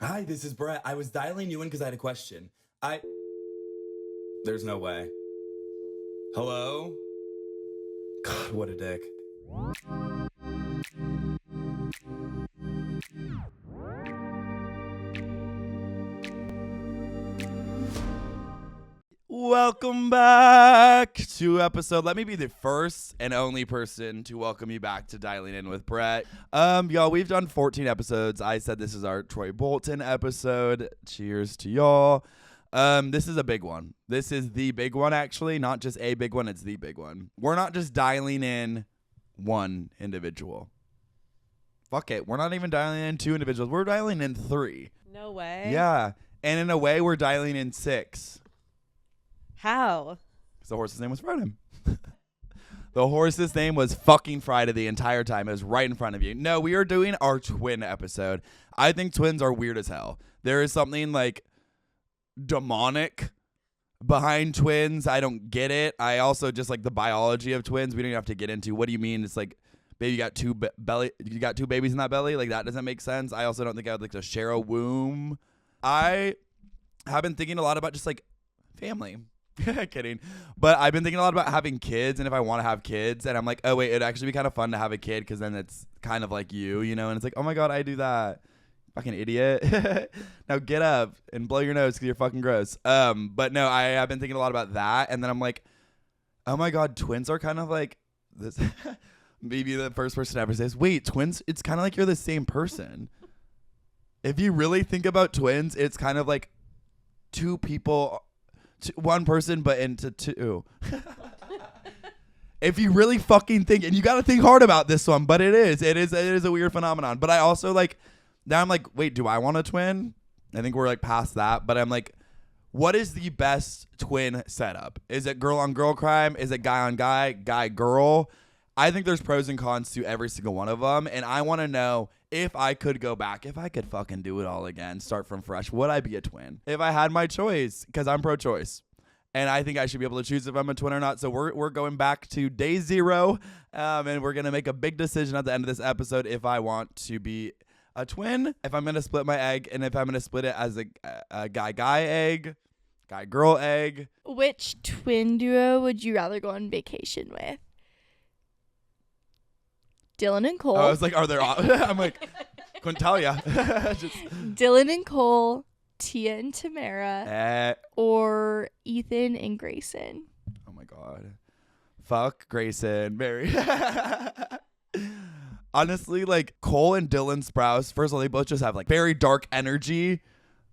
Hi, this is Brett. I was dialing you in because I had a question. There's no way. Hello? God, what a dick. Welcome back to episode. Let me be the first and only person to welcome you back to Dialing In with Brett. Y'all, we've done 14 episodes. I said this is our Troy Bolton episode. Cheers to y'all. This is a big one. This is the big one, actually. Not just a big one, it's the big one. We're not just dialing in one individual. Fuck it. We're not even dialing in two individuals. We're dialing in three. No way. Yeah. And in a way, we're dialing in six. How? Because the horse's name was Friday. The horse's name was fucking Friday the entire time. It was right in front of you. No, we are doing our twin episode. I think twins are weird as hell. There is something like demonic behind twins. I don't get it. I also just like the biology of twins. We don't even have to get into. What do you mean? It's like, baby, you got two babies in that belly. Like that doesn't make sense. I also don't think I would like to share a womb. I have been thinking a lot about just like family. Kidding. But I've been thinking a lot about having kids and if I want to have kids. And I'm like, oh, wait, it'd actually be kind of fun to have a kid because then it's kind of like you know? And it's like, oh, my God, I do that. Fucking idiot. Now get up and blow your nose because you're fucking gross. But no, I have been thinking a lot about that. And then I'm like, oh, my God, twins are kind of like this. Maybe the first person ever says, wait, twins, it's kind of like you're the same person. If you really think about twins, it's kind of like two people. One person, but into two. If you really fucking think, and you got to think hard about this one, but it is a weird phenomenon. But I also like, now I'm like, wait, do I want a twin? I think we're like past that, but I'm like, what is the best twin setup? Is it girl on girl crime? Is it guy on guy, guy girl? I think there's pros and cons to every single one of them, and I want to know if I could go back, if I could fucking do it all again, start from fresh, would I be a twin? If I had my choice, because I'm pro-choice, and I think I should be able to choose if I'm a twin or not. So we're going back to day zero, and we're gonna make a big decision at the end of this episode if I want to be a twin, if I'm gonna split my egg, and if I'm gonna split it as a guy egg, guy girl egg. Which twin duo would you rather go on vacation with? Dylan and Cole. I was like, are there? I'm like, couldn't tell ya. Dylan and Cole, Tia and Tamara, or Ethan and Grayson. Oh my God, fuck Grayson, Mary. Honestly, like Cole and Dylan Sprouse. First of all, they both just have like very dark energy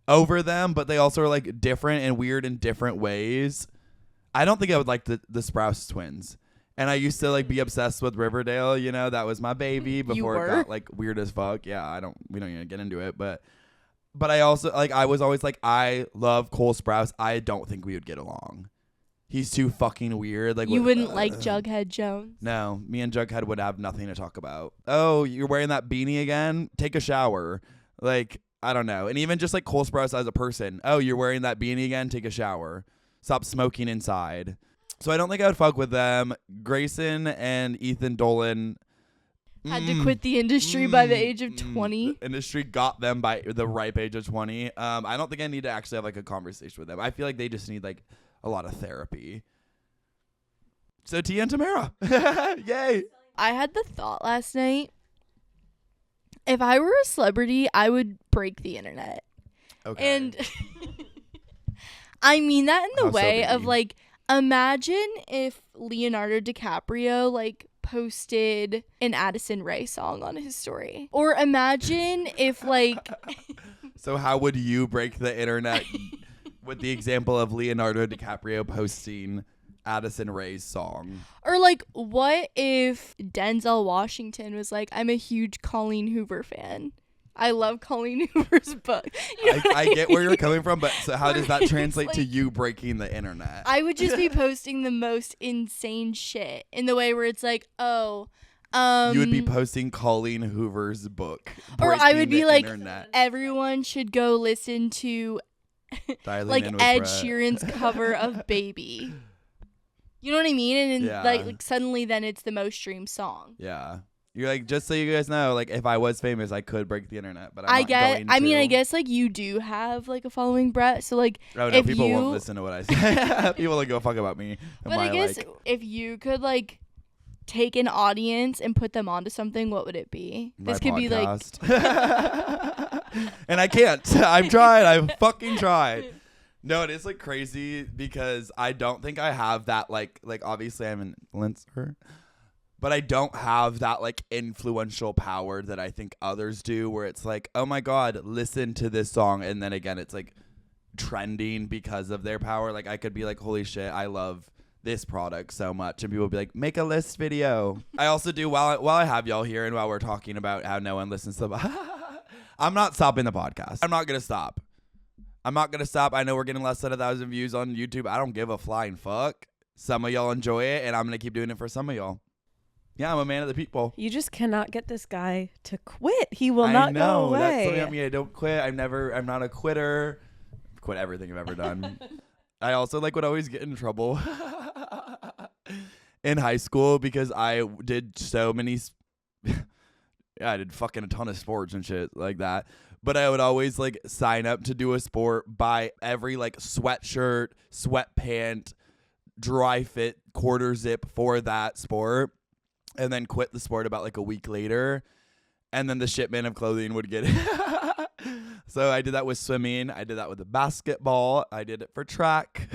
over them, but they also are like different and weird in different ways. I don't think I would like the Sprouse twins. And I used to like be obsessed with Riverdale, you know, that was my baby before it got like weird as fuck. Yeah, we don't even get into it, but I also like, I was always like, I love Cole Sprouse. I don't think we would get along. He's too fucking weird. Like you wouldn't like Jughead Jones? No, me and Jughead would have nothing to talk about. Oh, you're wearing that beanie again? Take a shower. Like, I don't know. And even just like Cole Sprouse as a person. Oh, you're wearing that beanie again? Take a shower. Stop smoking inside. So I don't think I would fuck with them. Grayson and Ethan Dolan had to quit the industry by the age of 20. The industry got them by the ripe age of 20. I don't think I need to actually have like a conversation with them. I feel like they just need like a lot of therapy. So Tia and Tamara. Yay. I had the thought last night. If I were a celebrity, I would break the internet. Okay. And I mean that in the way of like, imagine if Leonardo DiCaprio like posted an Addison Rae song on his story. Or imagine if like So how would you break the internet with the example of Leonardo DiCaprio posting Addison Rae's song? Or like what if Denzel Washington was like, I'm a huge Colleen Hoover fan. I love Colleen Hoover's book. You know I get where you're coming from, but so how does that translate like, to you breaking the internet? I would just be posting the most insane shit in the way where it's like, oh, you would be posting Colleen Hoover's book. Or I would be like, internet. Everyone should go listen to like Ed Sheeran's cover of Baby. You know what I mean? And then like suddenly then it's the most streamed song. Yeah. You're like, just so you guys know, like if I was famous, I could break the internet, but I'm not going to. I guess like you do have like a following, Brett. So like, Oh no, if people you, won't listen to what I say. People don't give a fuck about me. But I guess if you could like take an audience and put them onto something, what would it be? My This could be like, and I can't. I've tried. I've fucking tried. No, it is like crazy because I don't think I have that like obviously I'm an influencer. But I don't have that like influential power that I think others do where it's like, oh my God, listen to this song. And then again, it's like trending because of their power. Like I could be like, holy shit, I love this product so much. And people will be like, make a list video. I also do while I have y'all here and while we're talking about how no one listens to the I'm not stopping the podcast. I'm not going to stop. I know we're getting less than 1,000 views on YouTube. I don't give a flying fuck. Some of y'all enjoy it and I'm going to keep doing it for some of y'all. Yeah, I'm a man of the people. You just cannot get this guy to quit. He will not go away. That's something about me. I don't quit. I'm not a quitter. Quit everything I've ever done. I also would always get in trouble in high school because I did so many. I did fucking a ton of sports and shit like that. But I would always sign up to do a sport, buy every sweatshirt, sweatpant, dry fit, quarter zip for that sport. And then quit the sport about a week later. And then the shipment of clothing would get it. So I did that with swimming. I did that with the basketball. I did it for track.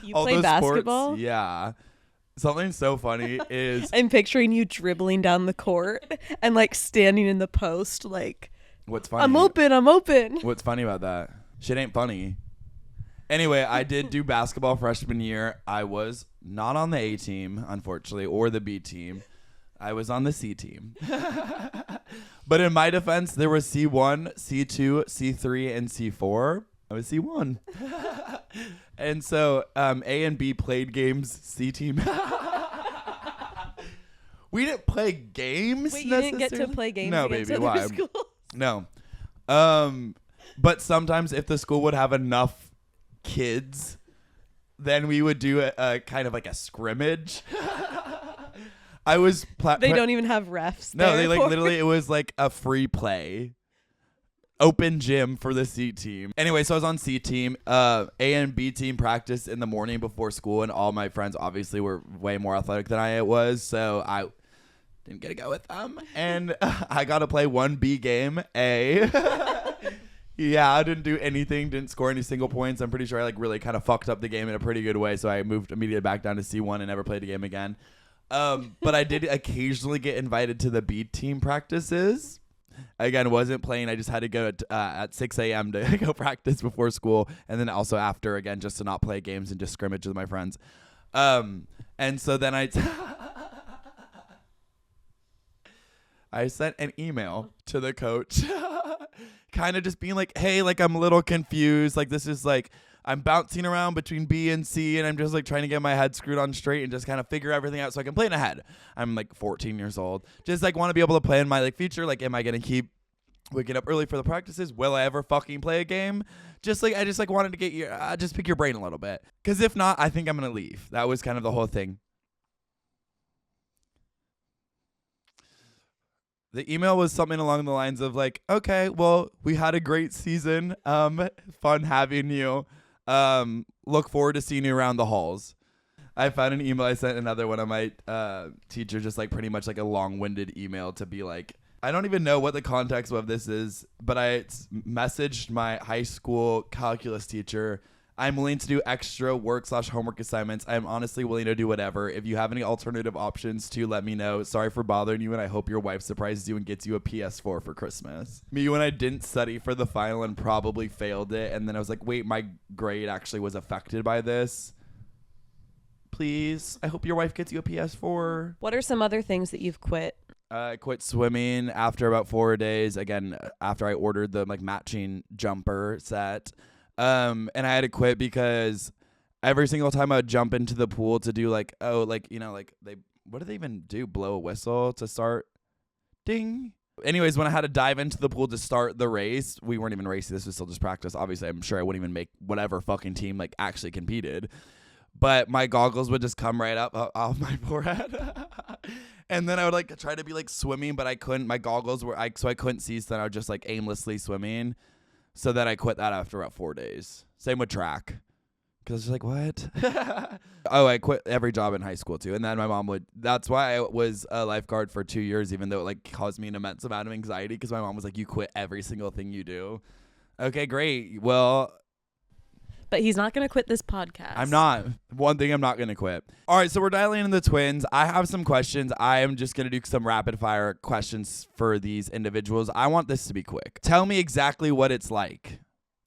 You play basketball? Sports, yeah. Something so funny is... I'm picturing you dribbling down the court and standing in the post What's funny? I'm open. What's funny about that? Shit ain't funny. Anyway, I did do basketball freshman year. I was not on the A team, unfortunately, or the B team. I was on the C team. But in my defense, there was C1, C2, C3, and C4. I was C1. And so A and B played games. C team. We didn't play games. Wait, you didn't get to play games? No, against baby. other Why? schools? No. But sometimes if the school would have enough kids, then we would do a kind of a scrimmage. I was they don't even have refs. No, they literally it was a free play. Open gym for the C team. Anyway, so I was on C team. A and B team practiced in the morning before school, and all my friends obviously were way more athletic than I was, so I didn't get to go with them. And I got to play one B game, A. Yeah, I didn't do anything, didn't score any single points. I'm pretty sure I really kind of fucked up the game in a pretty good way, so I moved immediately back down to C1 and never played a game again. But I did occasionally get invited to the B team practices. Again, wasn't playing. I just had to go at 6 a.m. to go practice before school, and then also after, again, just to not play games and just scrimmage with my friends. And so then I sent an email to the coach kind of just being like, hey, I'm a little confused. This is I'm bouncing around between B and C, and I'm just trying to get my head screwed on straight and just kind of figure everything out so I can plan ahead. I'm 14 years old. Just want to be able to plan my future. Am I going to keep waking up early for the practices? Will I ever fucking play a game? Just I just wanted to get your just pick your brain a little bit. Because if not, I think I'm going to leave. That was kind of the whole thing. The email was something along the lines of okay, well, we had a great season. Fun having you. Look forward to seeing you around the halls. I found an email. I sent another one of my teacher, just pretty much a long-winded email to be I don't even know what the context of this is, but I messaged my high school calculus teacher. I'm willing to do extra work/homework assignments. I'm honestly willing to do whatever. If you have any alternative options too, let me know. Sorry for bothering you, and I hope your wife surprises you and gets you a PS4 for Christmas. Me when I didn't study for the final and probably failed it, and then I was wait, my grade actually was affected by this. Please, I hope your wife gets you a PS4. What are some other things that you've quit? I quit swimming after about 4 days. Again, after I ordered the matching jumper set. And I had to quit because every single time I would jump into the pool to do what do they even do? Blow a whistle to start? Ding. Anyways, when I had to dive into the pool to start the race, we weren't even racing. This was still just practice. Obviously, I'm sure I wouldn't even make whatever fucking team actually competed. But my goggles would just come right up off my forehead. And then I would like try to be like swimming, but I couldn't. My goggles were so I couldn't see. So then I was just like aimlessly swimming. So then I quit that after about 4 days. Same with track. Because I was just like, what? Oh, I quit every job in high school too. And then my mom would, that's why I was a lifeguard for 2 years, even though it like caused me an immense amount of anxiety. Because my mom was like, you quit every single thing you do. Okay, great. Well, But he's not going to quit this podcast. I'm not. One thing I'm not going to quit. All right, so we're dialing in the twins. I have some questions. I am just going to do some rapid fire questions for these individuals. I want this to be quick. Tell me exactly what it's like.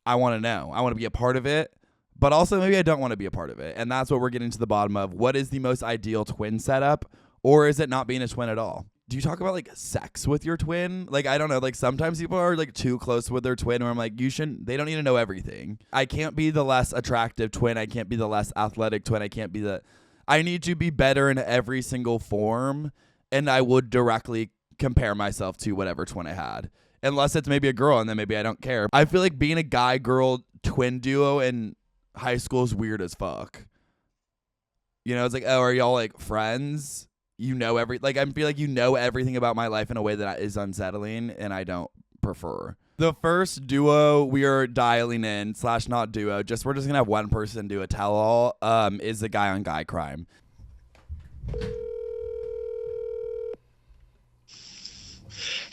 I want to know. I want to be a part of it, but also maybe I don't want to be a part of it. And that's what we're getting to the bottom of. What is the most ideal twin setup, or is it not being a twin at all? Do you talk about like sex with your twin? Like, I don't know. Like sometimes people are like too close with their twin where I'm like, they don't need to know everything. I can't be the less attractive twin. I can't be the less athletic twin. I need to be better in every single form. And I would directly compare myself to whatever twin I had. Unless it's maybe a girl and then maybe I don't care. I feel like being a guy-girl twin duo in high school is weird as fuck. You know, it's like, oh, are y'all like friends? I feel like you know everything about my life in a way that is unsettling, and I don't prefer. The first duo we are dialing in / not duo, we're just gonna have one person do a tell-all. Is the guy on guy crime.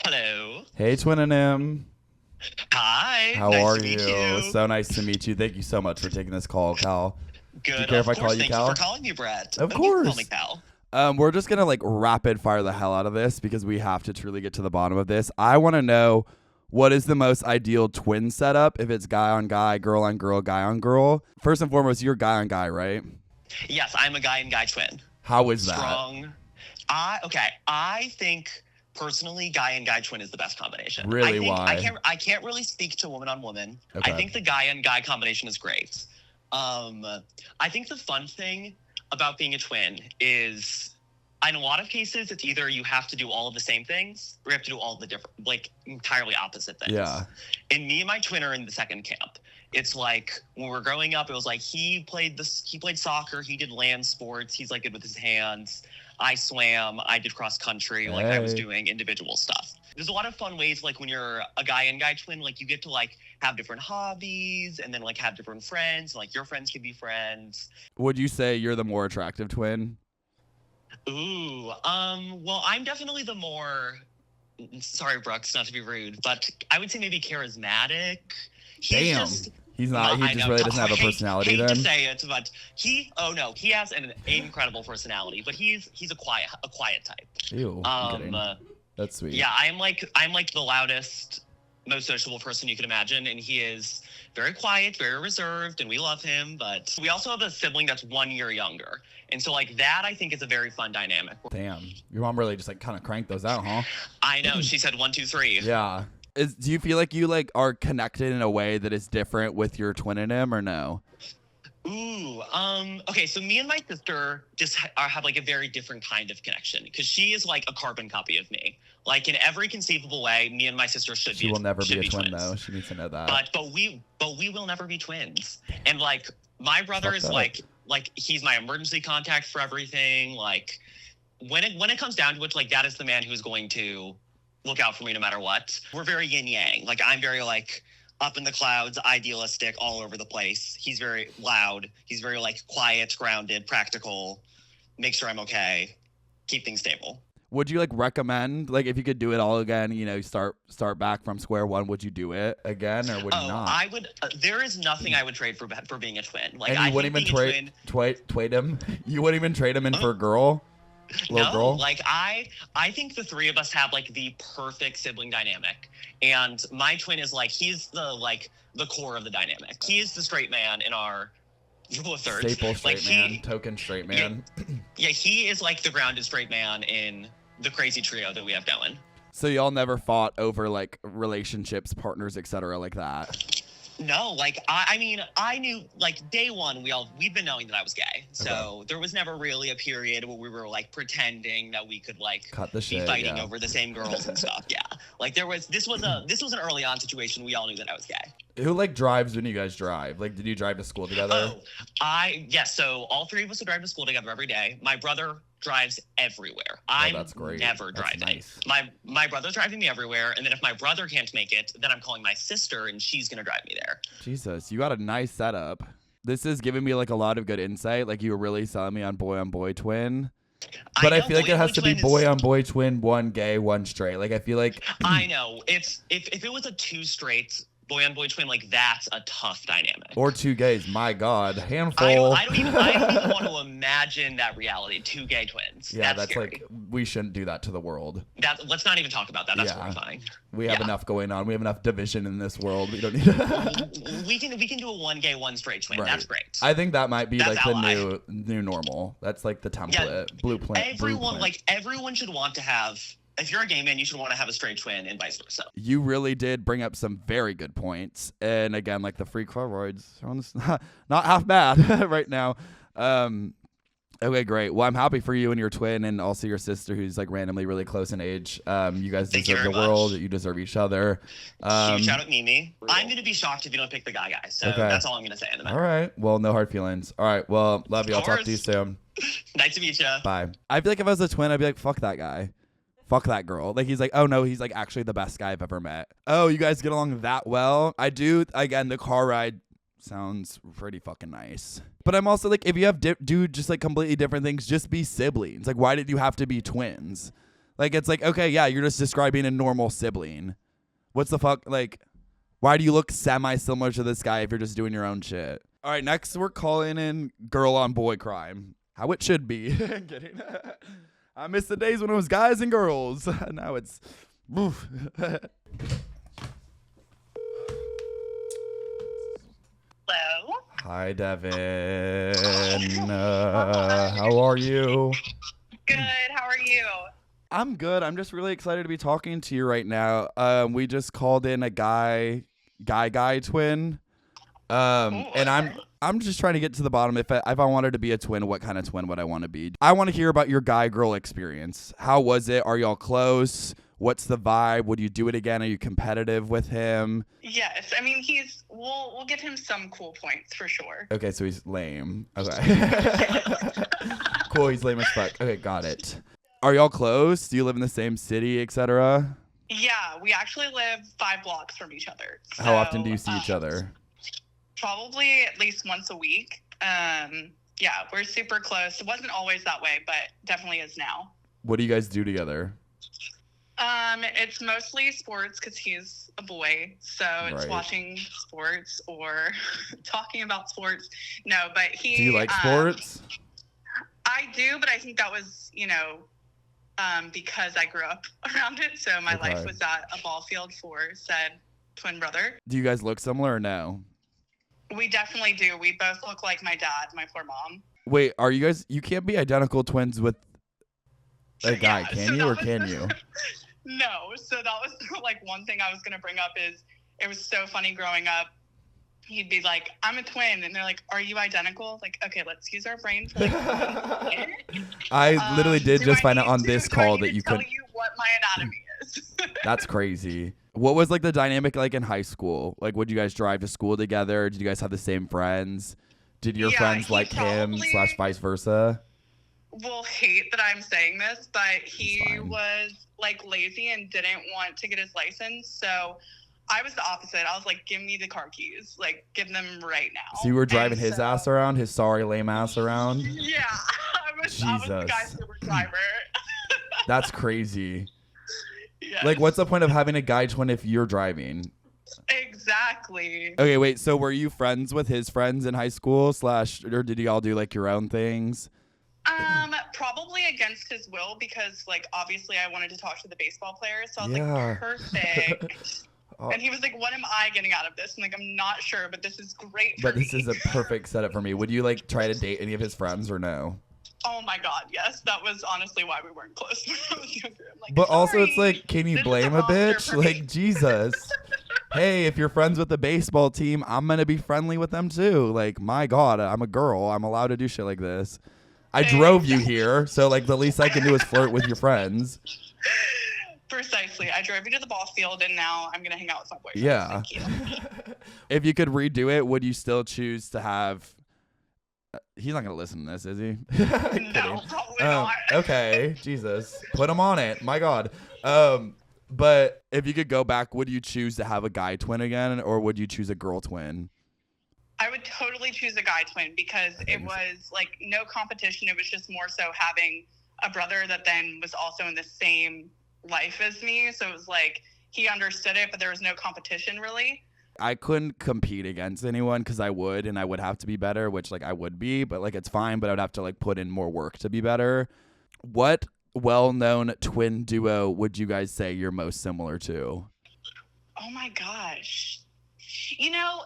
Hello. Hey, Twin and M. Hi. How nice are to meet you? So nice to meet you. Thank you so much for taking this call, Cal. Good. Do you care if I call you Thank Cal? you for calling me, Brett. Of You course. can call me Cal. We're just going to like rapid fire the hell out of this because we have to truly get to the bottom of this. I want to know, what is the most ideal twin setup? If it's guy on guy, girl on girl, guy on girl. First and foremost, you're guy on guy, right? Yes, I'm a guy and guy twin. How is that? Strong. I think personally, guy and guy twin is the best combination. Really? Why? I can't really speak to woman on woman. Okay. I think the guy and guy combination is great. I think the fun thing about being a twin is, in a lot of cases, it's either you have to do all of the same things or you have to do all of the different, like entirely opposite things. Yeah. And me and my twin are in the second camp. It's like when we were growing up, it was like he played soccer, he did land sports, he's like good with his hands. I swam, I did cross country, like I was doing individual stuff. There's a lot of fun ways, like when you're a guy and guy twin, like you get to like have different hobbies and then like have different friends, like your friends can be friends. Would you say you're the more attractive twin? Ooh, well, I'm definitely the more, sorry, Brooks, not to be rude, but I would say maybe charismatic. Damn. He's not. He just really doesn't have a personality hate then. to say it, but he has an incredible personality, but he's a quiet type. Ew. I'm kidding. That's sweet. Yeah, I'm like the loudest, most sociable person you could imagine, and he is very quiet, very reserved, and we love him. But we also have a sibling that's 1 year younger, and so like that I think is a very fun dynamic. Damn, your mom really just like kind of cranked those out, huh? I know. She said 1, 2, 3. Yeah. Do you feel like you like are connected in a way that is different with your twin and him, or no? Ooh, okay, so me and my sister just have like a very different kind of connection because she is like a carbon copy of me. Like in every conceivable way, me and my sister should be. She will never be a twin, twins. though. She needs to know that. But we will never be twins. And like my brother is like he's my emergency contact for everything. Like when it comes down to it, like that is the man who's going to look out for me no matter what. We're very yin yang. Like I'm very like up in the clouds, idealistic, all over the place. He's very loud. He's very like quiet, grounded, practical. Make sure I'm okay. Keep things stable. Would you like recommend, like, if you could do it all again, you know, start back from square one, would you do it again, or would you not? I would. There is nothing I would trade for being a twin. Like, and you wouldn't even trade him. You wouldn't even trade him in for a girl. Girl? Like I think the three of us have like the perfect sibling dynamic, and my twin is like he's the core of the dynamic. He is the straight man in our rule of thirds. Staple straight man, token straight man. Yeah, he is like the grounded straight man in the crazy trio that we have going. So y'all never fought over like relationships, partners, etc. like that? No, like I mean, I knew like day one we've been knowing that I was gay, so there was never really a period where we were like pretending that we could like cut the shit, be fighting over the same girls and stuff. Yeah, like this was an early on situation. We all knew that I was gay. Who like drives when you guys drive? Like, did you drive to school together? Yes. So all three of us would drive to school together every day. My brother drives everywhere. That's great. Never That's driving. nice. My brother's driving me everywhere, and then if my brother can't make it, then I'm calling my sister, and she's gonna drive me there. Jesus, you got a nice setup. This is giving me like a lot of good insight. Like you were really selling me on boy twin. But I feel like it has to be boy on boy twin, one gay, one straight. Like I feel like I know. If it was a two straight boy on boy twin, like that's a tough dynamic. Or two gays. My God, handful. I don't even want to imagine that reality. Two gay twins. Yeah, that's scary. like we shouldn't do that to the world. Let's not even talk about that. That's horrifying. We have enough going on. We have enough division in this world. We don't need. we can do a one gay, one straight twin. Right. That's great. I think that might be That's like ally. the new normal. That's like the template, blueprint. Everyone should want to have. If you're a gay man, you should want to have a straight twin and vice versa. You really did bring up some very good points. And again, like the free choroids, not half bad right now. Okay, great. Well, I'm happy for you and your twin and also your sister who's like randomly really close in age. You guys deserve the world. You deserve each other. Huge shout out Mimi. I'm going to be shocked if you don't pick the guy. So that's all I'm going to say in the matter. All right. Well, no hard feelings. All right. Well, love you. I'll talk to you soon. Nice to meet you. Bye. I feel like if I was a twin, I'd be like, fuck that guy. Fuck that girl. Like, he's like, oh, no, he's like actually the best guy I've ever met. Oh, you guys get along that well? I do. Again, the car ride sounds pretty fucking nice. But I'm also like, if you have do just like completely different things, just be siblings. Like, why did you have to be twins? Like, it's like, okay, yeah, you're just describing a normal sibling. What's the fuck? Like, why do you look semi-similar to this guy if you're just doing your own shit? All right, next we're calling in girl on boy crime. How it should be. Kidding. I miss the days when it was guys and girls. Now it's... Oof. Hello. Hi, Devin. How are you? Good. How are you? I'm good. I'm just really excited to be talking to you right now. We just called in a guy twin. And I'm just trying to get to the bottom. If I wanted to be a twin, what kind of twin would I want to be? I want to hear about your guy-girl experience. How was it? Are y'all close? What's the vibe? Would you do it again? Are you competitive with him? Yes. I mean, we'll give him some cool points for sure. Okay, so he's lame. Okay. Cool, he's lame as fuck. Okay, got it. Are y'all close? Do you live in the same city, etc.? Yeah, we actually live 5 blocks from each other. How often do you see each other? Probably at least once a week. Yeah, we're super close. It wasn't always that way, but definitely is now. What do you guys do together? It's mostly sports because he's a boy, so it's watching sports or talking about sports. No, but he. Do you like sports? I do, but I think that was, because I grew up around it, so my life was at a ball field for said twin brother. Do you guys look similar or no? We definitely do. We both look like my dad, my poor mom. Wait, are you guys? You can't be identical twins with a guy, can you, or can you? No. So that was like one thing I was gonna bring up is it was so funny growing up. He'd be like, "I'm a twin," and they're like, "Are you identical?" Like, okay, let's use our brain for like. I literally did just find out on this call that you could. Tell you what my anatomy is. That's crazy. What was like the dynamic like in high school? Like, would you guys drive to school together? Did you guys have the same friends? Did your friends like him / vice versa? Will hate that I'm saying this, but he was like lazy and didn't want to get his license. So I was the opposite. I was like, give me the car keys. Like, give them right now. So you were driving his ass around, his sorry lame ass around? Yeah. I was the guy super driver. That's crazy. Yes. Like, what's the point of having a guy twin if you're driving? Exactly. Okay, wait. So were you friends with his friends in high school or did you all do like your own things? Probably against his will because like obviously I wanted to talk to the baseball players. So I was like, perfect. And he was like, what am I getting out of this? I'm like, I'm not sure, but this is great for me. This is a perfect setup for me. Would you like try to date any of his friends or no? Oh my God, yes. That was honestly why we weren't close when I was younger. I'm like, but also it's like, can you blame a bitch? Like, Jesus. Hey, if you're friends with the baseball team, I'm going to be friendly with them too. Like, my God, I'm a girl. I'm allowed to do shit like this. I drove you here, so like the least I can do is flirt with your friends. Precisely. I drove you to the ball field, and now I'm going to hang out with my boyfriend. Yeah. Thank you. If you could redo it, would you still choose to have... He's not going to listen to this, is he? No, probably not. Okay, Jesus. Put him on it. My God. But if you could go back, would you choose to have a guy twin again, or would you choose a girl twin? I would totally choose a guy twin because it was like no competition. It was just more so having a brother that then was also in the same life as me. So it was like he understood it, but there was no competition really. I couldn't compete against anyone because I would, and I would have to be better, which like I would be, but like it's fine, but I would have to like put in more work to be better. What well-known twin duo would you guys say you're most similar to? Oh my gosh. You know,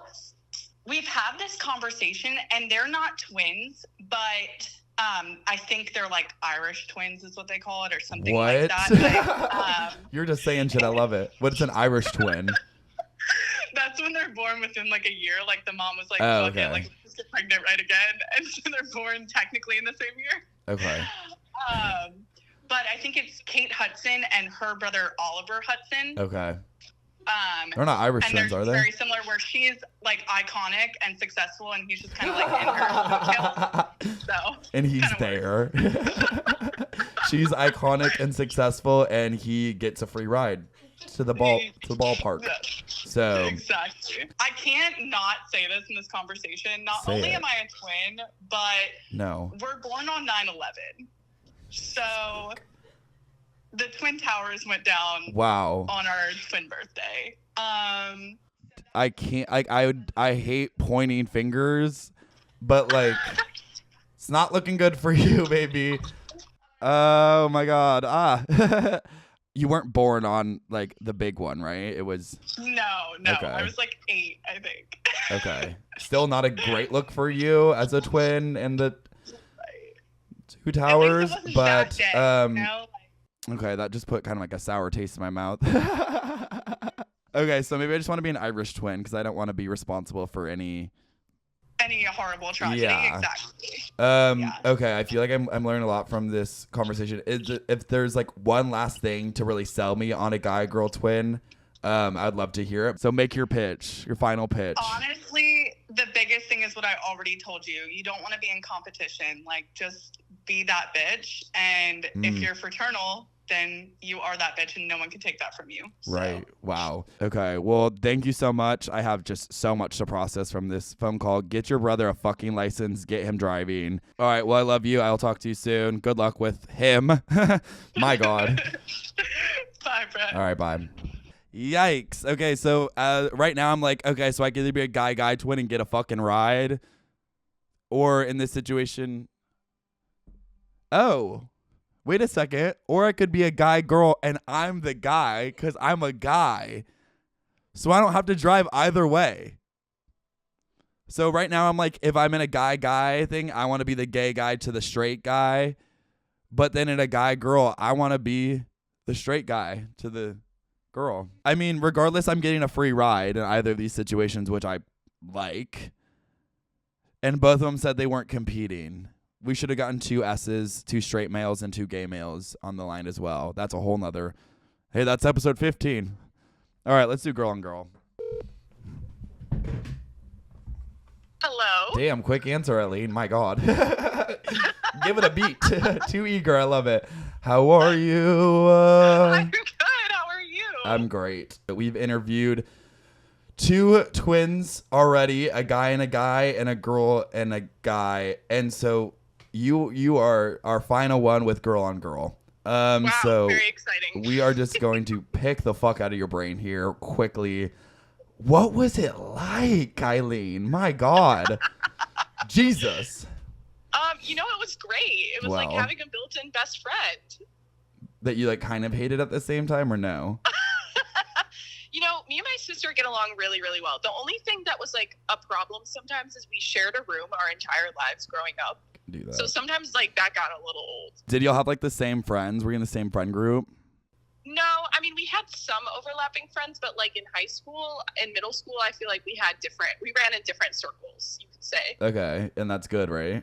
we've had this conversation and they're not twins, but I think they're like Irish twins is what they call it or something like that. You're just saying shit. I love it. What's an Irish twin? That's when they're born within like a year. Like the mom was like, oh, okay, okay. like let's get pregnant right again. And so they're born technically in the same year. Okay. But I think it's Kate Hudson and her brother Oliver Hudson. Okay. They're not Irish twins, are they? Very similar, where she's like iconic and successful, and he's just kind of like in her details. So. And he's there. She's iconic and successful, and he gets a free ride to the ballpark. So exactly. I can't not say this in this conversation. Not only am I a twin, but no, we're born on 9/11. So the Twin Towers went down. Wow. On our twin birthday. I can't. I hate pointing fingers, but like, it's not looking good for you, baby. Oh my God. You weren't born on like the big one, right? It was. No. Okay. I was like 8, I think. Okay. Still not a great look for you as a twin in the two towers, but okay, that just put kind of like a sour taste in my mouth. Okay, so maybe I just want to be an Irish twin because I don't want to be responsible for any horrible tragedy. Yeah. Exactly. Okay, I feel like I'm learning a lot from this conversation. If there's like one last thing to really sell me on a guy-girl twin, I'd love to hear it. So make your pitch, your final pitch. Honestly, the biggest thing is what I already told you. You don't want to be in competition. Like, just be that bitch. And if you're fraternal, then you are that bitch and no one can take that from you. So. Right. Wow. Okay. Well, thank you so much. I have just so much to process from this phone call. Get your brother a fucking license. Get him driving. All right. Well, I love you. I'll talk to you soon. Good luck with him. My God. Bye, Brett. All right. Bye. Yikes. Okay. So right now I'm like, okay, so I can either be a guy twin and get a fucking ride, or in this situation, oh, wait a second. Or I could be a guy-girl and I'm the guy because I'm a guy. So I don't have to drive either way. So right now I'm like, if I'm in a guy thing, I want to be the gay guy to the straight guy. But then in a guy-girl, I want to be the straight guy to the girl. I mean, regardless, I'm getting a free ride in either of these situations, which I like. And both of them said they weren't competing. We should have gotten 2 S's, 2 straight males, and 2 gay males on the line as well. That's a whole nother. Hey, that's episode 15. All right, let's do girl on girl. Hello. Damn, quick answer, Eileen. My God. Give it a beat. Too eager. I love it. How are you? I'm good. How are you? I'm great. We've interviewed 2 twins already, a guy and a girl and a guy. And so you are our final one with girl on girl. Wow, so very exciting. We are just going to pick the fuck out of your brain here quickly. What was it like, Eileen? My God. Jesus. You know, it was great. It was like having a built-in best friend. That you like kind of hated at the same time, or no? You know, me and my sister get along really, really well. The only thing that was like a problem sometimes is we shared a room our entire lives growing up. Do that. So sometimes like that got a little old. Did y'all have like the same friends? Were you in the same friend group? No, I mean, we had some overlapping friends, but like in high school and middle school, I feel like we ran in different circles, you could say. Okay, and that's good, right?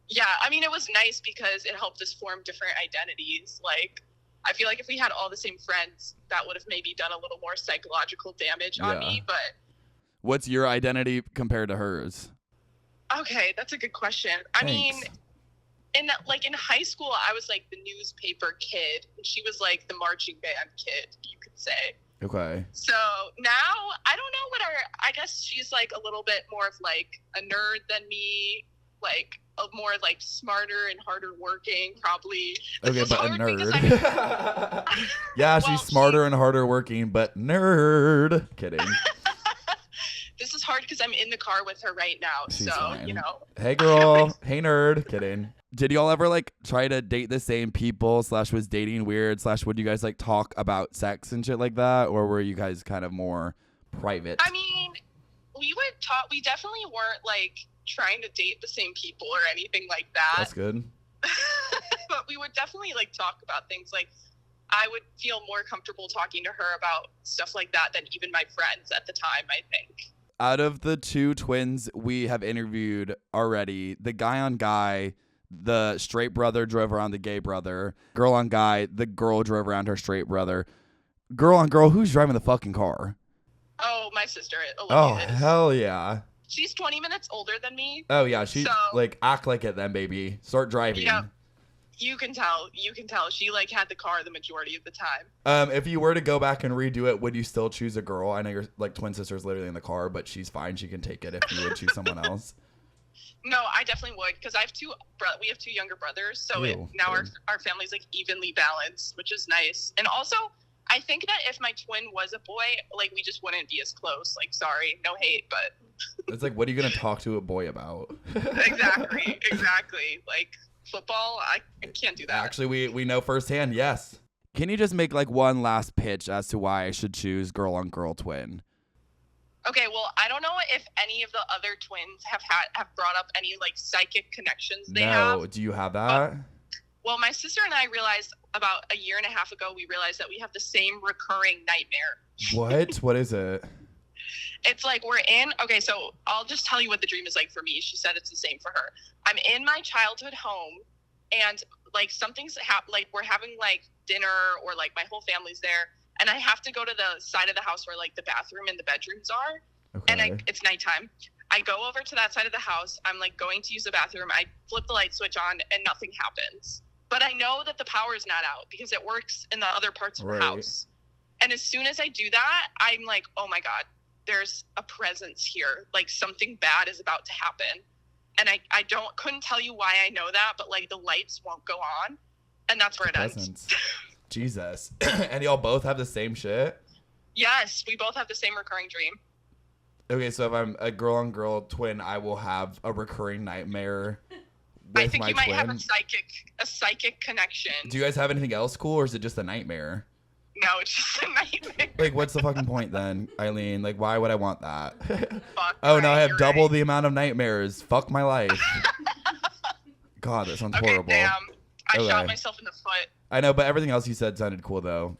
Yeah, I mean, it was nice because it helped us form different identities. Like, I feel like if we had all the same friends, that would have maybe done a little more psychological damage on me. But what's your identity compared to hers? Okay, that's a good question. I mean, in high school, I was like the newspaper kid, and she was like the marching band kid, you could say. Okay. So now I don't know I guess she's like a little bit more of like a nerd than me, like a more like smarter and harder working, probably. Okay, but a nerd. Yeah, she's smarter and harder working, but nerd. Kidding. This is hard because I'm in the car with her right now. She's so, fine. you know. Hey, girl. Hey, nerd. Kidding. Did y'all ever like try to date the same people / was dating weird / would you guys like talk about sex and shit like that? Or were you guys kind of more private? I mean, we would talk. We definitely weren't like trying to date the same people or anything like that. That's good. But we would definitely like talk about things. Like I would feel more comfortable talking to her about stuff like that than even my friends at the time, I think. Out of the two twins we have interviewed already, the guy on guy, the straight brother drove around the gay brother. Girl on guy, the girl drove around her straight brother. Girl on girl, who's driving the fucking car? Oh, my sister, Olivia. Oh, hell yeah. She's 20 minutes older than me. Oh, yeah. She, like, act like it then, baby. Start driving. Yeah. You can tell. She, like, had the car the majority of the time. If you were to go back and redo it, would you still choose a girl? I know your, like, twin sister's literally in the car, but she's fine. She can take it if you would choose someone else. No, I definitely would, because we have two younger brothers, so now our family's, like, evenly balanced, which is nice. And also, I think that if my twin was a boy, like, we just wouldn't be as close. Like, sorry, no hate, but... It's like, what are you going to talk to a boy about? Exactly. Like, football, I can't do that. Actually, we know firsthand, yes. Can you just make, like, one last pitch as to why I should choose girl-on-girl twin? Okay, well, I don't know if any of the other twins have brought up any, like, psychic connections they have. No, do you have that? Well, my sister and I realized about a year and a half ago, we realized that we have the same recurring nightmare. What? What is it? It's like okay, so I'll just tell you what the dream is like for me. She said it's the same for her. I'm in my childhood home, and like something's like we're having like dinner, or like my whole family's there, and I have to go to the side of the house where like the bathroom and the bedrooms are. Okay. And it's nighttime. I go over to that side of the house. I'm like going to use the bathroom. I flip the light switch on and nothing happens. But I know that the power is not out because it works in the other parts of the house. And as soon as I do that, I'm like, oh my God, there's a presence here. Like something bad is about to happen. And I couldn't tell you why I know that, but like the lights won't go on. And that's where it ends. Jesus. And y'all both have the same shit? Yes, we both have the same recurring dream. Okay, so if I'm a girl-on-girl twin, I will have a recurring nightmare with I think my you might twin. have a psychic connection. Do you guys have anything else cool, or is it just a nightmare? No, it's just a nightmare. Like, what's the fucking point then, Eileen? Like, why would I want that? Fuck, oh, no, I have double the amount of nightmares. Fuck my life. God, that sounds horrible. Damn. I shot myself in the foot. I know, but everything else you said sounded cool, though.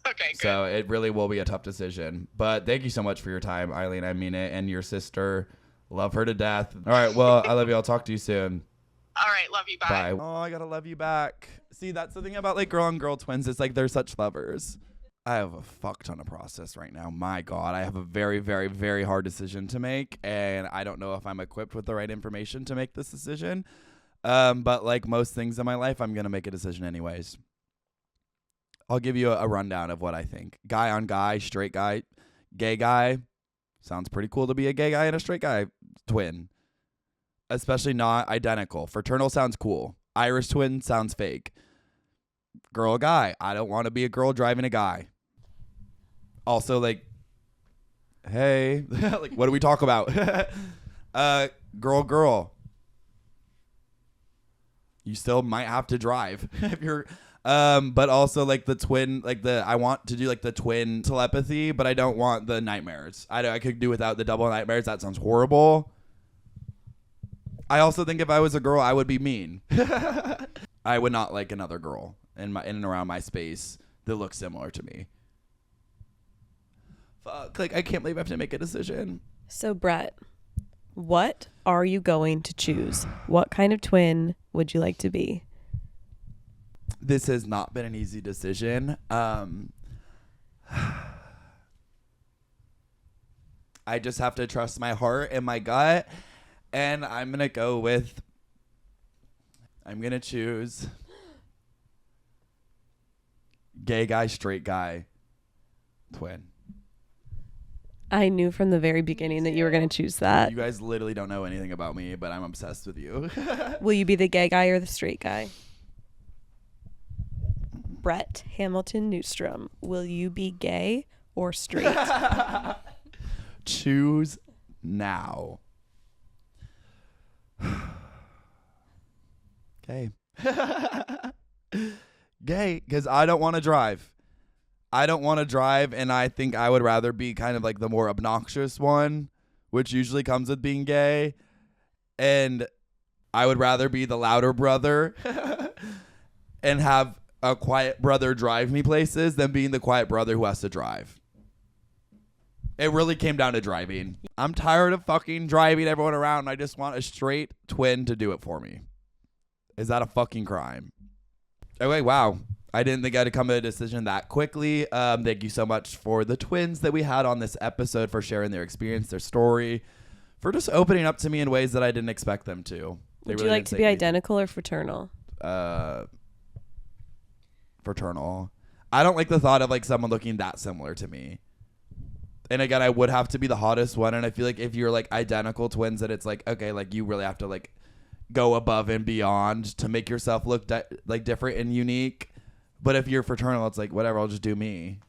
Okay, good. So it really will be a tough decision. But thank you so much for your time, Eileen. I mean it. And your sister. Love her to death. All right, well, I love you. I'll talk to you soon. All right, love you. Bye. Oh, I gotta love you back. See, that's the thing about like girl-on-girl twins. It's like they're such lovers. I have a fuck ton of process right now. My God, I have a very, very, very hard decision to make, and I don't know if I'm equipped with the right information to make this decision. But like most things in my life, I'm gonna make a decision anyways. I'll give you a rundown of what I think. Guy on guy, straight guy, gay guy. Sounds pretty cool to be a gay guy and a straight guy twin. Especially not identical. Fraternal sounds cool. Irish twin sounds fake. Girl guy. I don't want to be a girl driving a guy. Also, like, hey, like, what do we talk about? Girl. You still might have to drive if you're. But also like the twin, like I want to do like the twin telepathy, but I don't want the nightmares. I could do without the double nightmares. That sounds horrible. I also think if I was a girl, I would be mean. I would not like another girl in and around my space that looks similar to me. Fuck, like I can't believe I have to make a decision. So Brett, what are you going to choose? What kind of twin would you like to be? This has not been an easy decision. I just have to trust my heart and my gut, and I'm going to choose gay guy, straight guy, twin. I knew from the very beginning that you were going to choose that. You guys literally don't know anything about me, but I'm obsessed with you. Will you be the gay guy or the straight guy? Brett Hamilton Newstrom, will you be gay or straight? Choose now. Okay. Gay, because I don't want to drive. And I think I would rather be kind of like the more obnoxious one, which usually comes with being gay. And I would rather be the louder brother and have a quiet brother drive me places than being the quiet brother who has to drive. It really came down to driving. I'm tired of fucking driving everyone around. I just want a straight twin to do it for me. Is that a fucking crime? Okay, wow. I didn't think I'd come to a decision that quickly. Thank you so much for the twins that we had on this episode, for sharing their experience, their story, for just opening up to me in ways that I didn't expect them to. Would you like to be identical or fraternal? Fraternal. I don't like the thought of like someone looking that similar to me. And again, I would have to be the hottest one. And I feel like if you're like identical twins, that it's like, okay, like you really have to like go above and beyond to make yourself look like different and unique. But if you're fraternal, it's like, whatever, I'll just do me.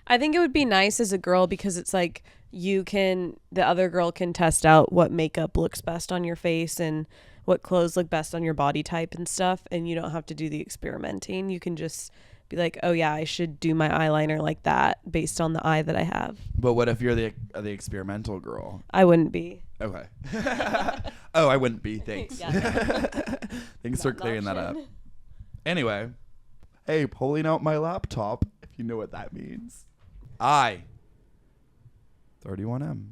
I think it would be nice as a girl because it's like the other girl can test out what makeup looks best on your face and what clothes look best on your body type and stuff. And you don't have to do the experimenting. You can just be like, oh yeah, I should do my eyeliner like that based on the eye that I have. But what if you're the experimental girl? I wouldn't be. Okay. Oh, I wouldn't be. Thanks. Yeah. Thanks for clearing that up. Anyway. Hey, pulling out my laptop, if you know what that means. I, 31M,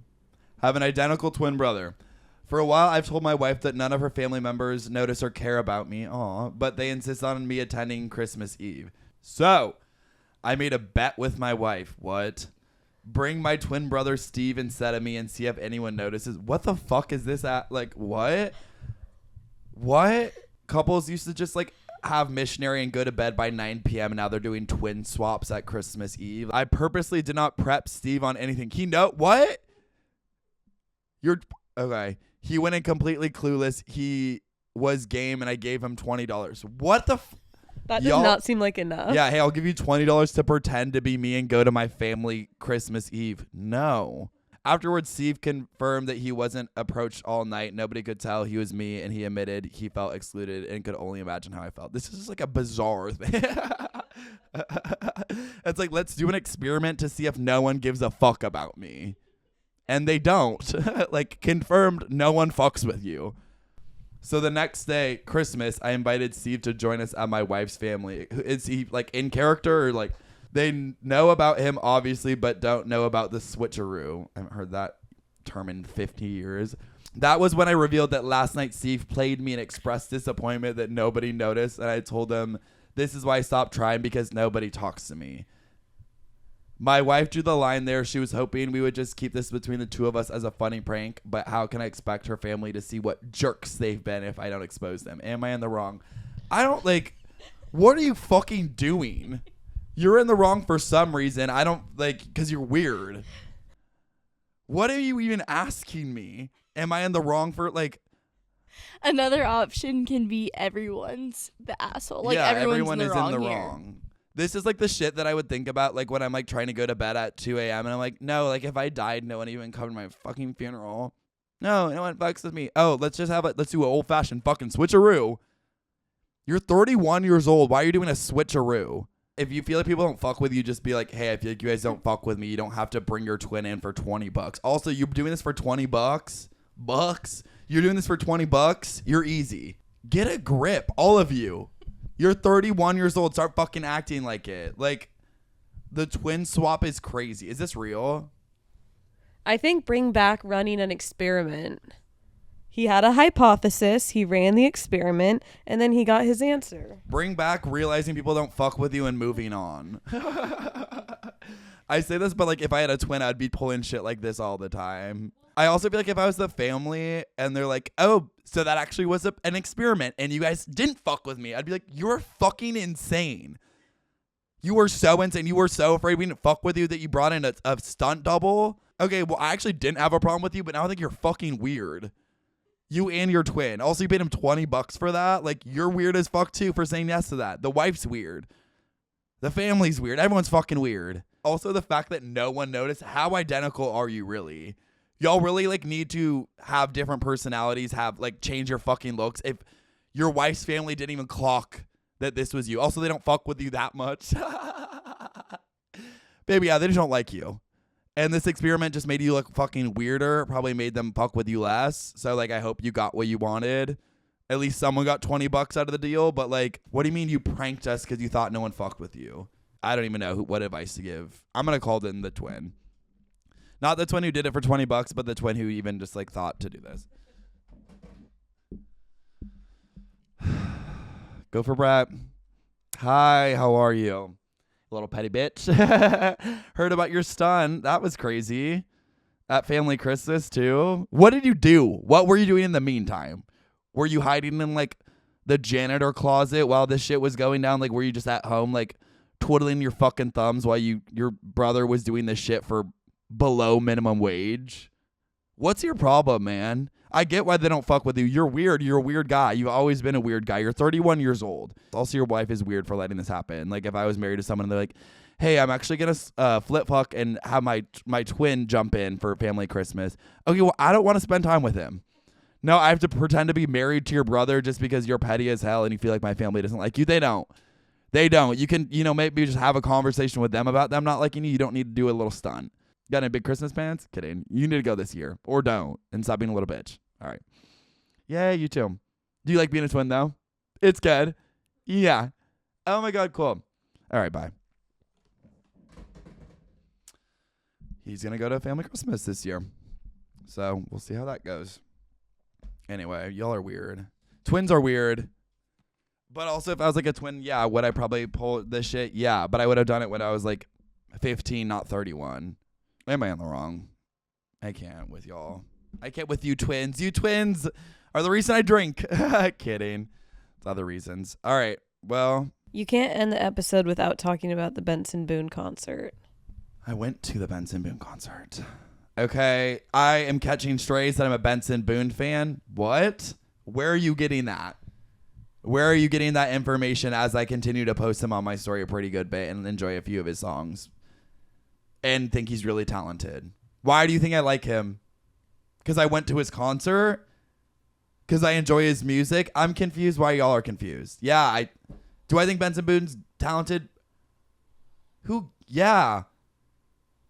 have an identical twin brother. For a while, I've told my wife that none of her family members notice or care about me, but they insist on me attending Christmas Eve. So, I made a bet with my wife. What? Bring my twin brother Steve instead of me and see if anyone notices. What the fuck is this at? Like, what? What? Couples used to just, like, have missionary and go to bed by 9 p.m. and now they're doing twin swaps at Christmas Eve. I purposely did not prep Steve on anything. What? You're okay. He went in completely clueless. He was game and I gave him $20. What the That does not seem like enough. Yeah, hey, I'll give you $20 to pretend to be me and go to my family Christmas Eve. No. Afterwards, Steve confirmed that he wasn't approached all night. Nobody could tell he was me, and he admitted he felt excluded and could only imagine how I felt. This is just like a bizarre thing. It's like, let's do an experiment to see if no one gives a fuck about me. And they don't. Like, confirmed, no one fucks with you. So the next day, Christmas, I invited Steve to join us at my wife's family. Is he, like, in character or, like... They know about him, obviously, but don't know about the switcheroo. I haven't heard that term in 50 years. That was when I revealed that last night Steve played me and expressed disappointment that nobody noticed. And I told him, this is why I stopped trying, because nobody talks to me. My wife drew the line there. She was hoping we would just keep this between the two of us as a funny prank. But how can I expect her family to see what jerks they've been if I don't expose them? Am I in the wrong? I don't, like, what are you fucking doing? You're in the wrong for some reason. I don't, like, because you're weird. What are you even asking me? Am I in the wrong for, like... Another option can be everyone's the asshole. Like, yeah, everyone's everyone in the is wrong in the here. wrong. This is, like, the shit that I would think about, like, when I'm, like, trying to go to bed at 2 a.m. And I'm like, no, like, if I died, no one even covered my fucking funeral. No one fucks with me. Oh, let's just have let's do an old-fashioned fucking switcheroo. You're 31 years old. Why are you doing a switcheroo? If you feel like people don't fuck with you, just be like, hey, I feel like you guys don't fuck with me. You don't have to bring your twin in for $20. Also, you're doing this for $20? You're doing this for $20? You're easy. Get a grip, all of you. You're 31 years old. Start fucking acting like it. Like, the twin swap is crazy. Is this real? I think bring back running an experiment. He had a hypothesis, he ran the experiment, and then he got his answer. Bring back realizing people don't fuck with you and moving on. I say this, but like if I had a twin, I'd be pulling shit like this all the time. I also feel like if I was the family and they're like, oh, so that actually was an experiment and you guys didn't fuck with me, I'd be like, you're fucking insane. You were so insane. You were so afraid we didn't fuck with you that you brought in a stunt double. Okay, well, I actually didn't have a problem with you, but now I think you're fucking weird. You and your twin. Also, you paid him $20 for that. Like, you're weird as fuck, too, for saying yes to that. The wife's weird. The family's weird. Everyone's fucking weird. Also, the fact that no one noticed. How identical are you, really? Y'all really, like, need to have different personalities, change your fucking looks. If your wife's family didn't even clock that this was you. Also, they don't fuck with you that much. Baby, yeah, they just don't like you. And this experiment just made you look fucking weirder. Probably made them fuck with you less. So, like, I hope you got what you wanted. At least someone got $20 out of the deal. But, like, what do you mean you pranked us because you thought no one fucked with you? I don't even know what advice to give. I'm going to call in the twin. Not the twin who did it for $20, but the twin who even just, like, thought to do this. Go for Brett. Hi, how are you? Little petty bitch. Heard about your stun. That was crazy. At family Christmas too. What did you do? What were you doing in the meantime? Were you hiding in like the janitor closet while this shit was going down? Like, were you just at home like twiddling your fucking thumbs while your brother was doing this shit for below minimum wage? What's your problem, man? I get why they don't fuck with you. You're weird. You're a weird guy. You've always been a weird guy. You're 31 years old. Also, your wife is weird for letting this happen. Like, if I was married to someone and they're like, hey, I'm actually going to flip fuck and have my twin jump in for family Christmas. Okay, well, I don't want to spend time with him. No, I have to pretend to be married to your brother just because you're petty as hell and you feel like my family doesn't like you. They don't. They don't. You can, maybe just have a conversation with them about them not liking you. You don't need to do a little stunt. Got any big Christmas plans? Kidding. You need to go this year. Or don't. And stop being a little bitch. All right. Yeah, you too. Do you like being a twin, though? It's good. Yeah. Oh, my God. Cool. All right. Bye. He's going to go to family Christmas this year. So we'll see how that goes. Anyway, y'all are weird. Twins are weird. But also, if I was like a twin, yeah, would I probably pull this shit? Yeah. But I would have done it when I was like 15, not 31. Am I on the wrong? I can't with y'all. I can't with you twins. You twins are the reason I drink. Kidding. It's other reasons. All right. Well. You can't end the episode without talking about the Benson Boone concert. I went to the Benson Boone concert. Okay. I am catching strays that I'm a Benson Boone fan. What? Where are you getting that? Where are you getting that information as I continue to post him on my story a pretty good bit and enjoy a few of his songs? And think he's really talented. Why do you think I like him? Because I went to his concert? Because I enjoy his music? I'm confused why y'all are confused. Yeah, do I think Benson Boone's talented? Yeah.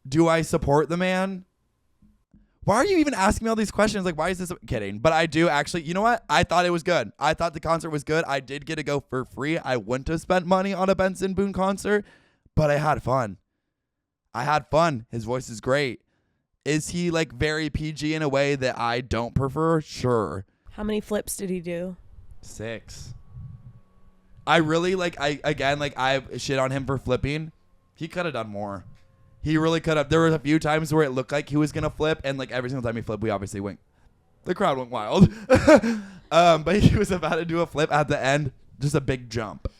Do I support the man? Why are you even asking me all these questions? Like, why is this? Kidding. But I do actually, you know what? I thought it was good. I thought the concert was good. I did get to go for free. I wouldn't have spent money on a Benson Boone concert, but I had fun. His voice is great. Is he like very PG in a way that I don't prefer? Sure. How many flips did he do? 6. I really I shit on him for flipping. He could have done more. He really could have. There were a few times where it looked like he was going to flip. And like every single time he flipped, we obviously went. The crowd went wild. But he was about to do a flip at the end. Just a big jump.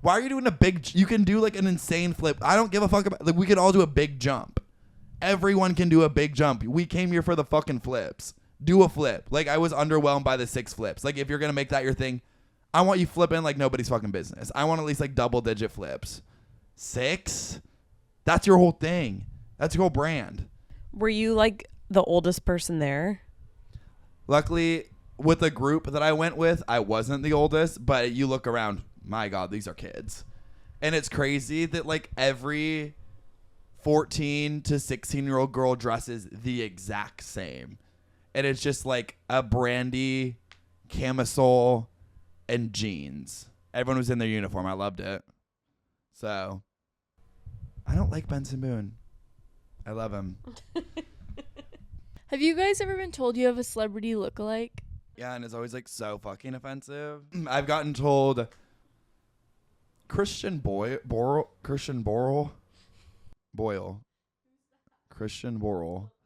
Why are you doing a big? You can do like an insane flip. I don't give a fuck about. Like we could all do a big jump. Everyone can do a big jump. We came here for the fucking flips. Do a flip. Like I was underwhelmed by the 6 flips. Like if you're gonna make that your thing, I want you flipping like nobody's fucking business. I want at least like double-digit flips. 6? That's your whole thing. That's your whole brand. Were you like the oldest person there? Luckily, with the group that I went with, I wasn't the oldest. But you look around. My God, these are kids. And it's crazy that like every 14 to 16-year-old girl dresses the exact same. And it's just like a brandy camisole and jeans. Everyone was in their uniform. I loved it. So I don't like Benson Boone. I love him. Have you guys ever been told you have a celebrity lookalike? Yeah, and it's always like so fucking offensive. I've gotten told Christian Boyle.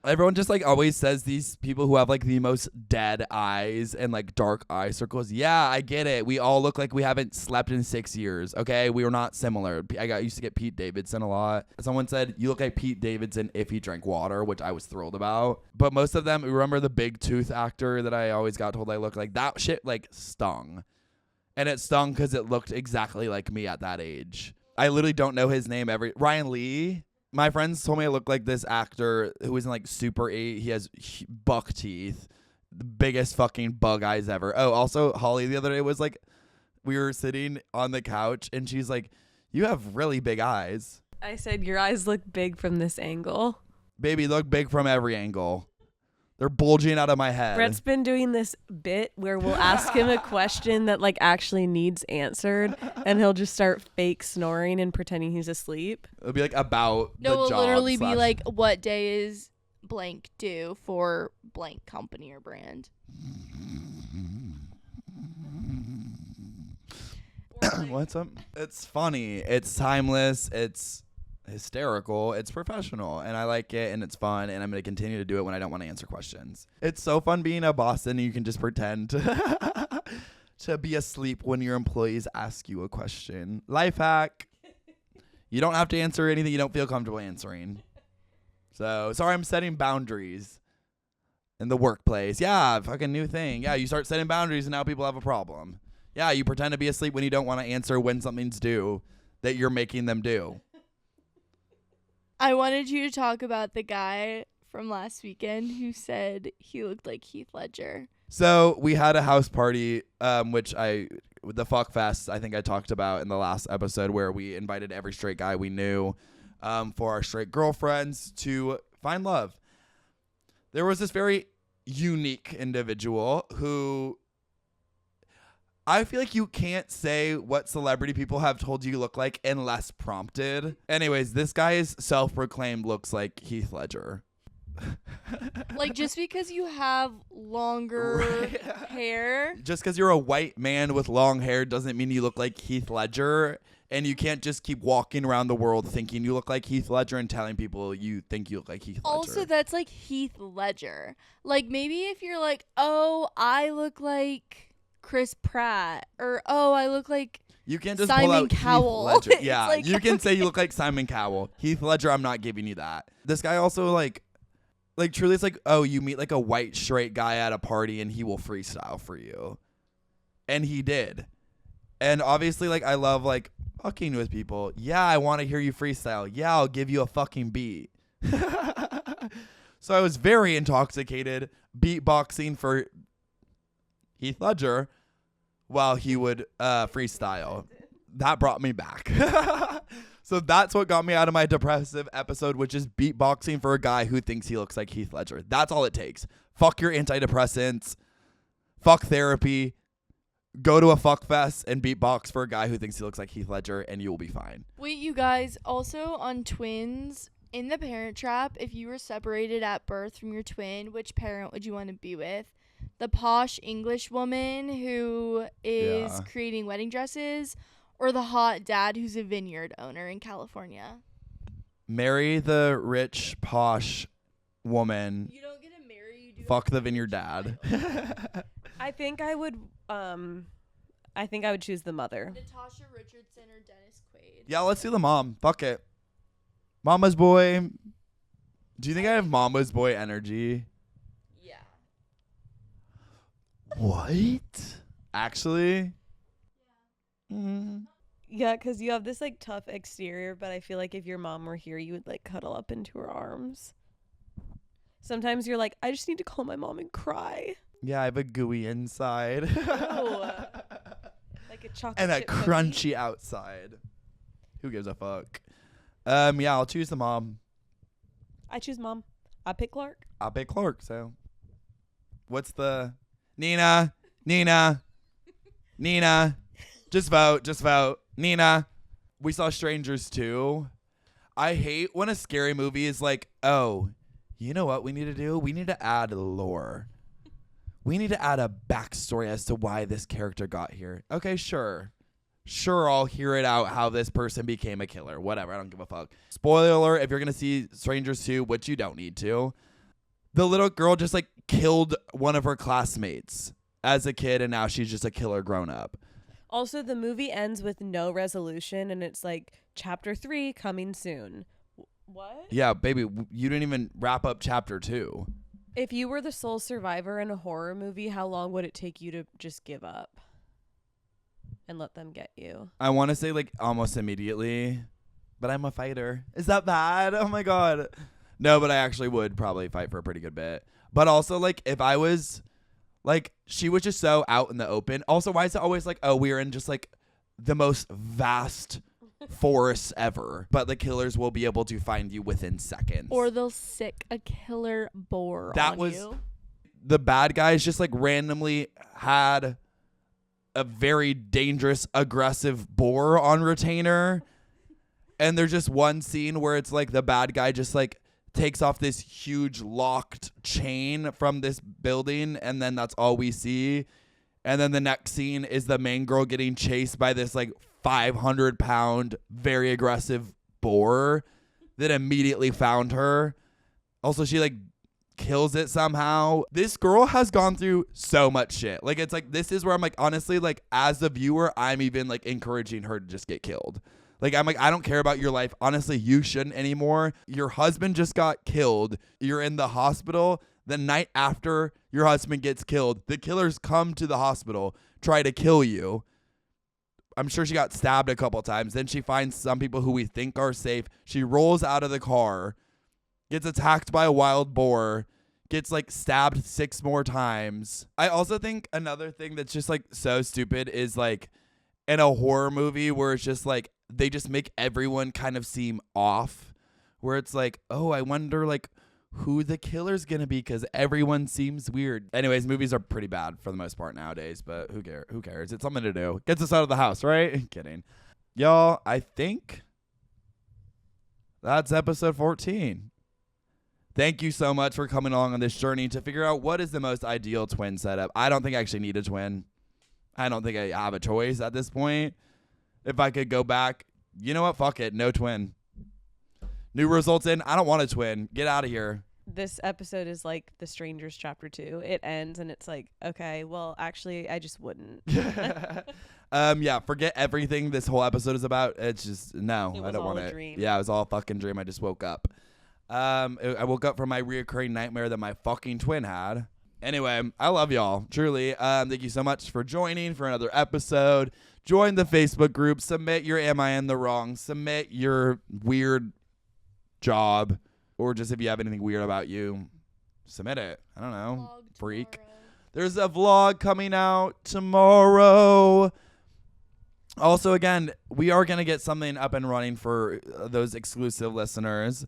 Everyone just like always says these people who have like the most dead eyes and like dark eye circles. Yeah, I get it. We all look like we haven't slept in 6 years. Okay, we are not similar. Used to get Pete Davidson a lot. Someone said you look like Pete Davidson if he drank water, which I was thrilled about. But most of them, remember the big tooth actor that I always got told I look like? That shit like stung, and it stung because it looked exactly like me at that age. I literally don't know his name. Ryan Lee. My friends told me I look like this actor who was in like Super 8. He has buck teeth, the biggest fucking bug eyes ever. Oh, also Holly the other day was like, we were sitting on the couch and she's like, you have really big eyes. I said, your eyes look big from this angle. Baby, look big from every angle. They're bulging out of my head. Brett's been doing this bit where we'll ask him a question that like actually needs answered, and he'll just start fake snoring and pretending he's asleep. It'll be like about No, the it'll job literally be slash- like, what day is blank due for blank company or brand? What's up? It's funny. It's timeless. It's hysterical. It's professional, and I like it, and it's fun, and I'm going to continue to do it when I don't want to answer questions. It's so fun being a boss, and you can just pretend to be asleep when your employees ask you a question. Life hack. You don't have to answer anything you don't feel comfortable answering. So, sorry, I'm setting boundaries in the workplace. Yeah, fucking new thing. Yeah, you start setting boundaries, and now people have a problem. Yeah, you pretend to be asleep when you don't want to answer when something's due that you're making them do. I wanted you to talk about the guy from last weekend who said he looked like Heath Ledger. So we had a house party, the Fuck Fest, I think I talked about in the last episode, where we invited every straight guy we knew for our straight girlfriends to find love. There was this very unique individual who I feel like you can't say what celebrity people have told you look like unless prompted. Anyways, this guy is self-proclaimed looks like Heath Ledger. Like, just because you have longer hair. Just because you're a white man with long hair doesn't mean you look like Heath Ledger. And you can't just keep walking around the world thinking you look like Heath Ledger and telling people you think you look like Heath Ledger. Also, that's like Heath Ledger. Like, maybe if you're like, oh, I look like Chris Pratt, or oh, I look like you can't just Simon pull out Cowell. Heath Ledger. It's Yeah, like you can say you look like Simon Cowell. Heath Ledger, I'm not giving you that. This guy also like truly, it's like, oh, you meet like a white straight guy at a party and he will freestyle for you, and he did. And obviously, like, I love like fucking with people. Yeah, I want to hear you freestyle. Yeah, I'll give you a fucking beat. So I was very intoxicated, beatboxing for Heath Ledger while he would freestyle. That brought me back. So that's what got me out of my depressive episode, which is beatboxing for a guy who thinks he looks like Heath Ledger. That's all it takes. Fuck your antidepressants. Fuck therapy. Go to a fuck fest and beatbox for a guy who thinks he looks like Heath Ledger, and you will be fine. Wait, you guys, also on twins, in the Parent Trap, if you were separated at birth from your twin, which parent would you want to be with? The posh English woman who is creating wedding dresses, or the hot dad who's a vineyard owner in California? Marry the rich, posh woman. You don't get to marry, you do. Fuck the vineyard dad. I think I would choose the mother. Natasha Richardson or Dennis Quaid? Yeah, let's do the mom. Fuck it. Mama's boy. Do you think I have mama's boy energy? Yeah. What? Actually? Yeah, because you have this like tough exterior, but I feel like if your mom were here, you would like cuddle up into her arms. Sometimes you're like, I just need to call my mom and cry. Yeah, I have a gooey inside. Like a chocolate and a chip cookie. crunchy outside. Who gives a fuck? Yeah, I'll choose the mom. I choose mom. I pick Clark. I'll pick Clark, so. What's the... Nina. Just vote. Nina. We saw Strangers 2. I hate when a scary movie is like, oh, You know what we need to do? We need to add lore. We need to add a backstory as to why this character got here. Okay, sure. Sure, I'll hear it out how this person became a killer. Whatever, I don't give a fuck. Spoiler alert, if you're going to see Strangers 2, which you don't need to, the little girl just, like, killed one of her classmates as a kid, and now she's just a killer grown up. Also, the movie ends with no resolution, and it's like, Chapter 3 coming soon. What? Yeah, baby, you didn't even wrap up Chapter 2. If you were the sole survivor in a horror movie, how long would it take you to just give up and let them get you? I want to say, like, almost immediately, but I'm a fighter. Is that bad? Oh, my God. No, but I actually would probably fight for a pretty good bit. But also, like, if I was, like, she was just so out in the open. Also, why is it always like, oh, we're in just, like, the most vast forests ever, but the killers will be able to find you within seconds. Or they'll sick a killer boar That on was you. the bad guys just like randomly had a very dangerous, aggressive boar on retainer. And there's just one scene where it's like the bad guy just like takes off this huge locked chain from this building, and then that's all we see. And then the next scene is the main girl getting chased by this like 500-pound, very aggressive boar that immediately found her. Also, she like kills it somehow. This girl has gone through so much shit. Like, it's like, this is where I'm like, honestly, like, as the viewer, I'm even like encouraging her to just get killed. Like, I'm like, I don't care about your life. Honestly, you shouldn't anymore. Your husband just got killed. You're in the hospital. The night after your husband gets killed, the killers come to the hospital, try to kill you. I'm sure she got stabbed a couple times. Then she finds some people who we think are safe. She rolls out of the car, gets attacked by a wild boar, gets like stabbed 6 more times. I also think another thing that's just like so stupid is like in a horror movie where it's just like they just make everyone kind of seem off, where it's like, oh, I wonder like who the killer's gonna be because everyone seems weird. Anyways, movies are pretty bad for the most part nowadays, but who cares? It's something to do. Gets us out of the house, right? Kidding. Y'all, I think that's episode 14. Thank you so much for coming along on this journey to figure out what is the most ideal twin setup. I don't think I actually need a twin. I don't think I have a choice at this point. If I could go back, you know what? Fuck it. No twin. New results in. I don't want a twin. Get out of here. This episode is like The Strangers Chapter 2. It ends and it's like, okay, well, actually, I just wouldn't. Yeah, forget everything this whole episode is about. It's just, no, It I was don't all want a it. dream. Yeah, it was all a fucking dream. I just woke up. I woke up from my reoccurring nightmare that my fucking twin had. Anyway, I love y'all. Truly. Thank you so much for joining for another episode. Join the Facebook group. Submit your Am I in the Wrong? Submit your weird job, or just if you have anything weird about you, submit it. I don't know. Vlog Freak. tomorrow. There's a vlog coming out tomorrow. Also, again, we are going to get something up and running for those exclusive listeners.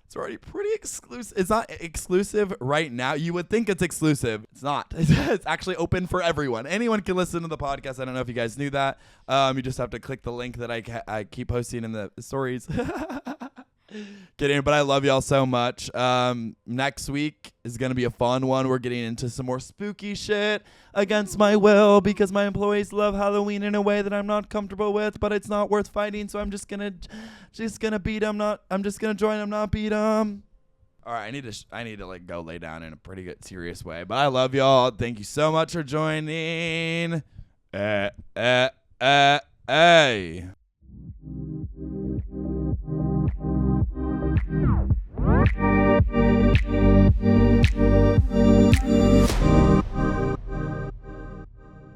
It's already pretty exclusive. It's not exclusive right now. You would think it's exclusive. It's not. It's actually open for everyone. Anyone can listen to the podcast. I don't know if you guys knew that. You just have to click the link that I keep posting in the stories. Kidding, but I love y'all so much. Next week is going to be a fun one. We're getting into some more spooky shit against my will because my employees love Halloween in a way that I'm not comfortable with, but it's not worth fighting, so I'm just going to beat them. I'm just going to join them, not beat them. All right, I need to like go lay down in a pretty good serious way, but I love y'all. Thank you so much for joining.